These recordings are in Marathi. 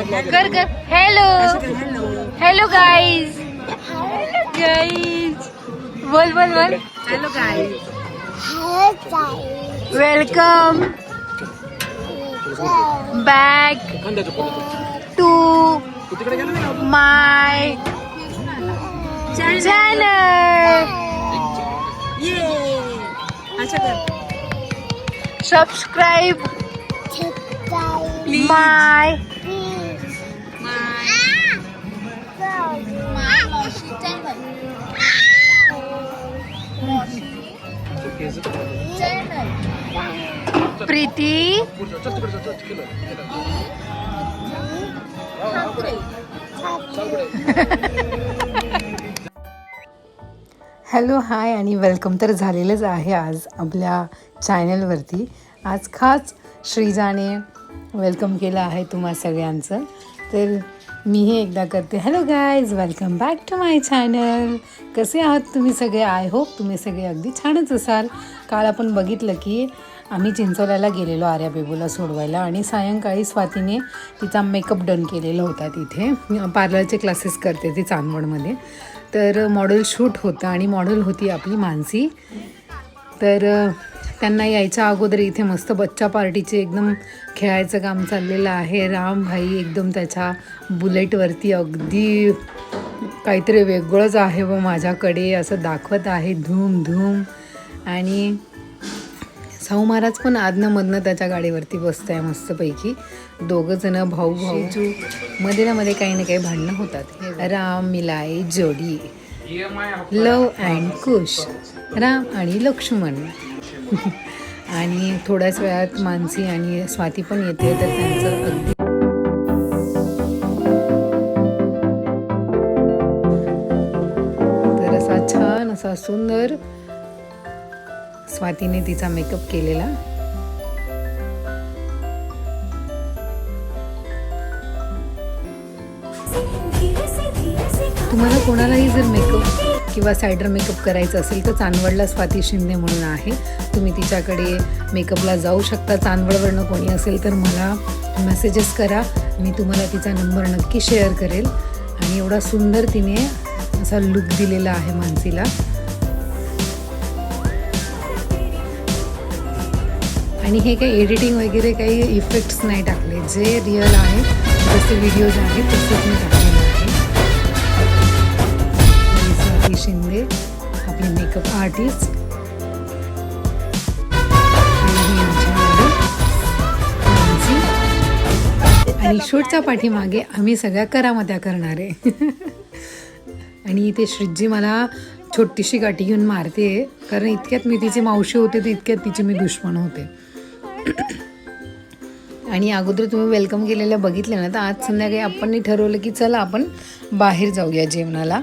कर कर हेलो हेलो गाइस गाइस बोल बोल बोल hello guys welcome back to my channel subscribe my Preeti hello hi आणि वेलकम तर झालेलंच आहे आज आपल्या चॅनलवरती. आज खास श्रीजाने वेलकम केलं आहे तुम्हा सगळ्यांचं. तर मीही एकदा करते hello guys welcome back to my channel. कसे आहात तुम्ही सगळे? आय होप तुम्ही सगळे अगदी छानच असाल. काल आपण बघितलं की आम्ही चिंचोल्याला गेलेलो आर्या बेबूला सोडवायला आणि सायंकाळी स्वातीने तिचा मेकअप डन केलेला होता. तिथे पार्लरचे क्लासेस करते ती चांदवडमध्ये. तर मॉडेल शूट होतं आणि मॉडेल होती आपली मानसी. तर त्यांना यायच्या अगोदर इथे मस्त बच्चा पार्टीचे एकदम खेळायचं काम चाललेलं आहे. राम भाई एकदम त्याच्या बुलेटवरती अगदी काहीतरी वेगळंच आहे व माझ्याकडे असं दाखवत आहे धूम धूम. आणि साऊ महाराज पण आदनमधनं त्याच्या गाडीवरती बसत आहे मस्तपैकी. दोघंजणं भाऊ भाऊ मध्ये ना मध्ये काही ना काही भांडणं होतात. राम मिलाई जोडी लव अँड कुश राम आणि लक्ष्मण. आणि थोड्याच वेळात मानसी आणि स्वाती पण येते. तर त्यांचं अगदी तर असा छान असा सुंदर स्वातीने तिचा मेकअप केलेला. तुम्हाला कोणालाही जर मेकअप किंवा सायडर मेकअप करायचं असेल तर चांदवडला स्वाती शिंदे म्हणून आहे. तुम्ही तिच्याकडे मेकअपला जाऊ शकता. चांदवडवरनं कोणी असेल तर मला मेसेजेस करा. मी तुम्हाला तिचा नंबर नक्की शेअर करेल. आणि एवढा सुंदर तिने असा लुक दिलेला आहे मानसीला. आणि हे काही एडिटिंग वगैरे काही इफेक्ट्स नाही टाकले. जे रिअल आहे जसे व्हिडिओज आहेत तसंच मी टाकलेलं आहे. स्वाती शिंदे आपली मेकअप आर्टिस्ट आणि शूटच्या पाठीमागे आम्ही सगळ्या करामत्या करणार आहे. आणि इथे श्रीजी मला छोटीशी गाठी घेऊन मारते कारण इतक्यात मी तिची मावशी होते तर इतक्यात तिची मी दुश्मन होते. आणि अगोदर तुम्ही वेलकम केलेलं बघितलं ना. तर आज संध्याकाळी आपण ठरवलं की चला आपण बाहेर जाऊया जेवणाला.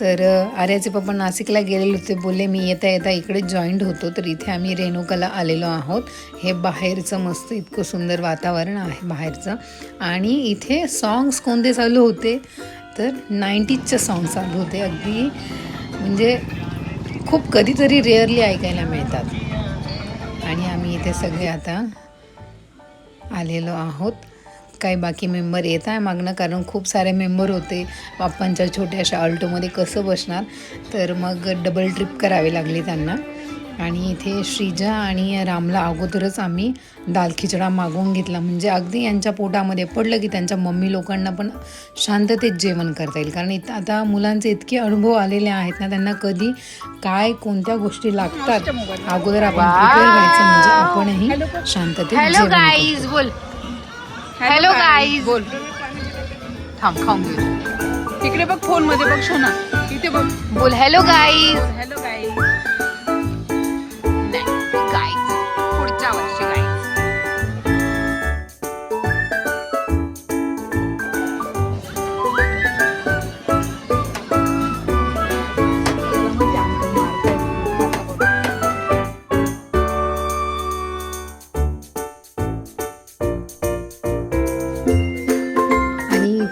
तर आर्याचे पप्पा नाशिकला गेलेले होते. बोलले मी येता येता इकडे जॉईंट होतो. तर इथे आम्ही रेणुकाला आलेलो आहोत. हे बाहेरचं मस्त इतकं सुंदर वातावरण आहे बाहेरचं. आणि इथे सॉंग्स कोणते चालू होते तर 90sचे सॉंग्स चालू होते. अगदी म्हणजे खूप कधीतरी रेअरली ऐकायला मिळतात. आणि आम्ही इथे सगळे आता आलेलो आहोत. काही बाकी मेंबर येत आहे मागणं कारण खूप सारे मेंबर होते. बाप्पांच्या छोट्याशा अल्टोमध्ये कसं बसणार. तर मग डबल ट्रिप करावी लागली त्यांना. आणि इथे श्रीजा आणि रामला अगोदरच आम्ही दाल खिचडा मागवून घेतला. म्हणजे अगदी यांच्या पोटामध्ये पडलं की त्यांच्या मम्मी लोकांना पण शांततेत जेवण करता येईल. कारण इथं आता मुलांचे इतके अनुभव आलेले आहेत ना. त्यांना कधी काय कोणत्या गोष्टी लागतात अगोदर आपण प्रिपेअर व्हायचं म्हणजे आपणही शांततेत हॅलो गाईज बोल हॅलो गाईज बोल. थांब खाऊन घेऊ. तिकडे बघ फोन मध्ये बघ सोना. इथे बघ बोल hello guys. Hello guys. Guys पुढच्या वर्षी गाईज.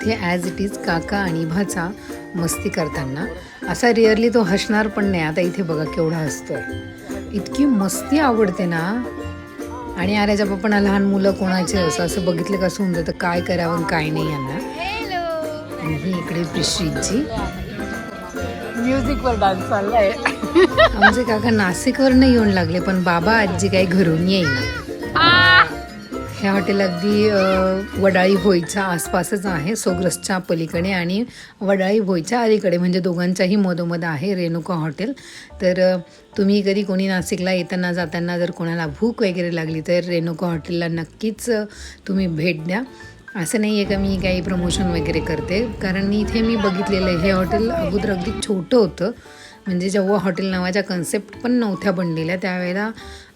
इथे ॲज इट इज काका आणि भाचा मस्ती करताना. असा रिअरली तो हसणार पण नाही. आता इथे बघा केवढा हसतोय. इतकी मस्ती आवडते ना आणि आर्याच्या पप्पांना लहान मुलं कोणाचे असं बघितलं कसं होऊन जातं, काय करावं आणि काय नाही यांना. आणि ही इकडे श्रीजी. म्युझिक वर डान्स चाललाय. आमचे काका नाशिकवरनं येऊन लागले, पण बाबा आजी काही घरून येईना. हे हॉटेल अगदी वडाळी भोईच्या आसपासच आहे, सोग्रसच्या पलीकडे आणि वडाळी भोईच्या अलीकडे, म्हणजे दोघांच्याही मधोमध आहे रेणुका हॉटेल. तर तुम्ही कधी कोणी नाशिकला येताना जाताना जर कोणाला भूक वगैरे लागली तर रेणुका हॉटेलला नक्कीच तुम्ही भेट द्या. असं नाही आहे का मी काही प्रमोशन वगैरे करते, कारण इथे मी बघितलेलं आहे. हे हॉटेल अगोदर अगदी छोटं होतं, म्हणजे जेव्हा हॉटेल नावाच्या कन्सेप्ट पण नव्हत्या बनलेल्या त्यावेळेला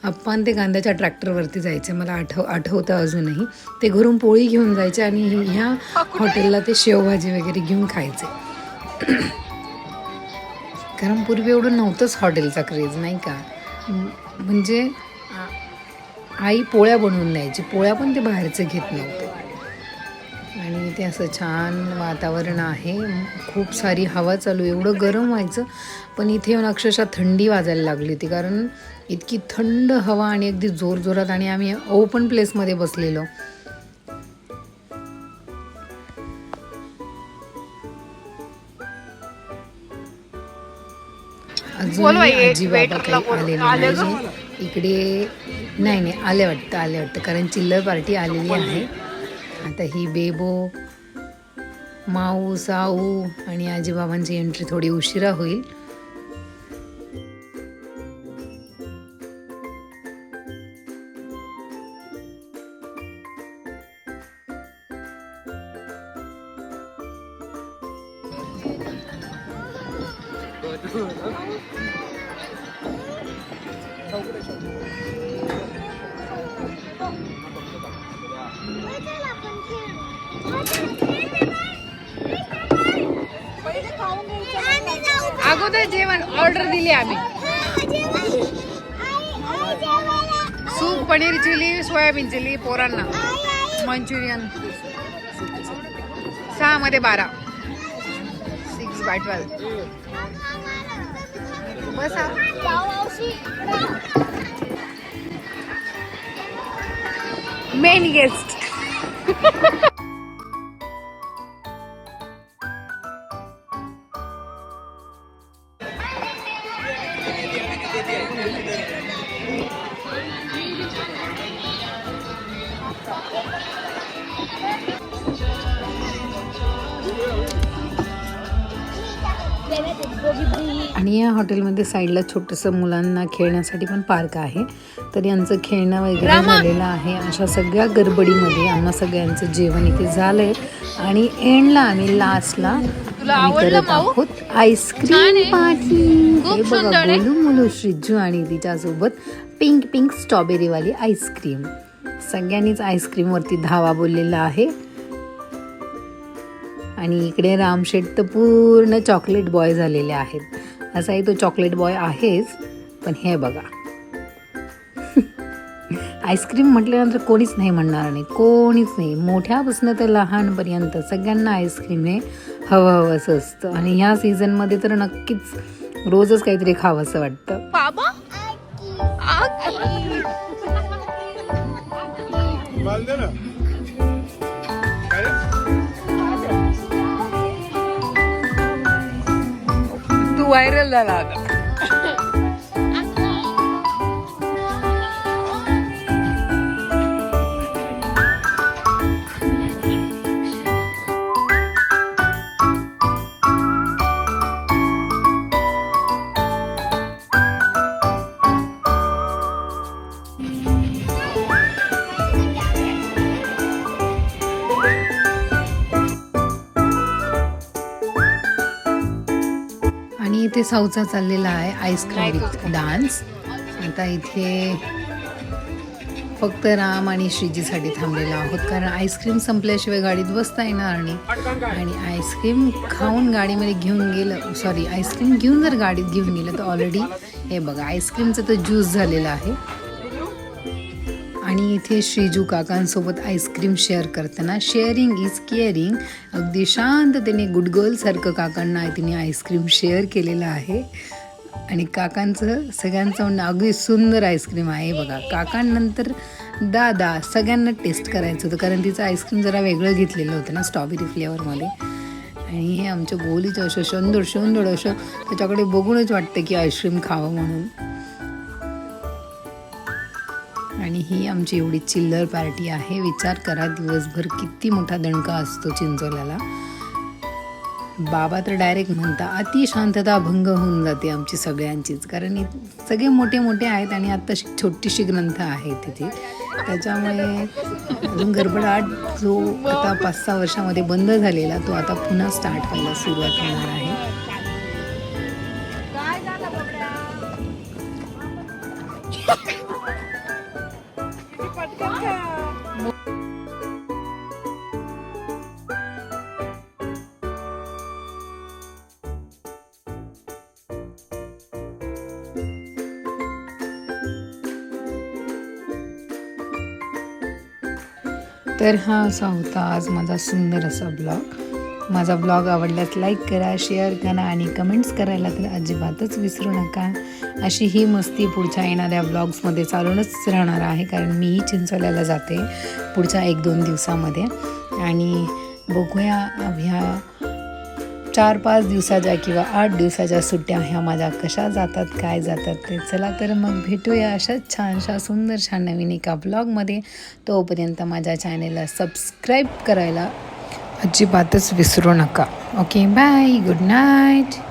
आपण ते कांद्याच्या ट्रॅक्टरवरती जायचे. मला आठवतं अजूनही. ते घरून पोळी घेऊन जायचे आणि ह्या हॉटेलला ते शेवभाजी वगैरे घेऊन खायचे. कारण पूर्वी एवढं नव्हतंच हॉटेलचा क्रेज, नाही का. म्हणजे आई पोळ्या बनवून द्यायची, पोळ्या पण ते बाहेरचे घेत नव्हते. आणि इथे असं छान वातावरण आहे, खूप सारी हवा चालू, एवढं गरम व्हायचं, पण इथे येऊन अक्षरशः थंडी वाजायला लागली होती, कारण इतकी थंड हवा आणि अगदी जोरजोरात. आणि आम्ही ओपन प्लेसमध्ये बसलेलो. अजून आजी बाबा काही आलेले नाही इकडे. नाही आले वाटतं, कारण चिल्लर पार्टी आलेली आहे. आता ही बेबो, माऊ, साऊ आणि आजीबाबांची एंट्री थोडी उशिरा होईल. अगोदर जेवण ऑर्डर दिली आम्ही. Soup, paneer chilli, soybean chilli पोरांना, मंचुरियन 6 मध्ये 12, 6/12. बसा. Main guest. आणि या हॉटेलमध्ये साईडला छोटंसं मुलांना खेळण्यासाठी पण पार्क आहे. तर यांचं खेळणं वगैरे झालेलं आहे. अशा सगळ्या गडबडीमध्ये आम्हा सगळ्यांचं जेवण इथे झालंय. आणि एंडला आम्ही लास्टला करत आहोत आईस्क्रीम पार्टी. हे बघा, बोलू मुलू श्रीजू आणि तिच्यासोबत पिंक स्ट्रॉबेरीवाली आईस्क्रीम. सगळ्यांनीच आईस्क्रीमवरती धावा बोललेला आहे. आणि इकडे रामशेठ तर पूर्ण चॉकलेट बॉय झालेले आहेत. असाही तो चॉकलेट बॉय आहेच, पण हे बघा आईस्क्रीम म्हटल्यानंतर कोणीच नाही म्हणणार नाही, कोणीच नाही. मोठ्यापासून तर लहानपर्यंत सगळ्यांना आईस्क्रीम हे हवं असं असतं. आणि ह्या सीझनमध्ये तर नक्कीच रोजच काहीतरी खावं असं वाटतं. बाबा तू व्हायरल झाला आता. आणि इथे साऊचा चाललेला आहे आईस्क्रीम विथ डान्स. आता इथे फक्त राम आणि श्रीजीसाठी थांबलेलो आहोत, कारण आईस्क्रीम संपल्याशिवाय गाडीत बसता येणार नाही. आणि आईस्क्रीम खाऊन गाडीमध्ये घेऊन गेलं, सॉरी आईस्क्रीम घेऊन जर गाडीत घेऊन गेलं तर ऑलरेडी हे बघा आईस्क्रीमचं तर ज्यूस झालेलं आहे. आणि इथे श्रीजू काकांसोबत आईस्क्रीम शेअर करताना शेअरिंग इज केअरिंग, अगदी शांततेने गुड गर्लसारखं काकांना तिने आईस्क्रीम शेअर केलेलं आहे. आणि काकांचं सगळ्यांचं म्हणणं अगदी सुंदर आईस्क्रीम आहे बघा. काकांनंतर दादा सगळ्यांना टेस्ट करायचं होतं, कारण तिचं आईस्क्रीम जरा वेगळं घेतलेलं होतं ना, स्ट्रॉबेरी फ्लेवरमध्ये. आणि हे आमच्या गोलीचं असं सुंदर असं त्याच्याकडे बघूनच वाटतं की आईस्क्रीम खावं म्हणून. आणि ही आमची एवढी चिल्लर पार्टी आहे. विचार करा दिवसभर किती मोठा दणका असतो चिंचोल्याला. बाबा तर डायरेक्ट म्हणता अति शांतता भंग होऊन जाते आमची सगळ्यांचीच, कारण सगळे मोठे मोठे आहेत आणि आत्ता छोटीशी ग्रंथ आहे तिथे. त्याच्यामुळे अजून गडबडाट जो आता 5-6 वर्षामध्ये बंद झालेला तो आता पुन्हा स्टार्ट व्हायला सुरुवात होणार आहे. तर हा असा होता आज माझा सुंदर असा ब्लॉग. माझा ब्लॉग आवडल्यास लाईक करा, शेअर करा आणि कमेंट्स करायला तर अजिबातच विसरू नका. अशी ही मस्ती पुढच्या येणाऱ्या ब्लॉग्समध्ये चालूनच राहणार आहे, कारण मीही चिंचोल्याला जाते पुढच्या 1-2 दिवसामध्ये. आणि बघूया ह्या 4-5 दिवसाच्या किंवा 8 दिवसाच्या सुट्ट्या ह्या माझ्या कशा जातात, काय जातात ते. चला तर मग भेटूया अशाच छानशा सुंदरशा नवीन एका ब्लॉगमध्ये. तोपर्यंत माझ्या चॅनेलला सबस्क्राईब करायला अजिबातच विसरू नका. Okay, bye, good night.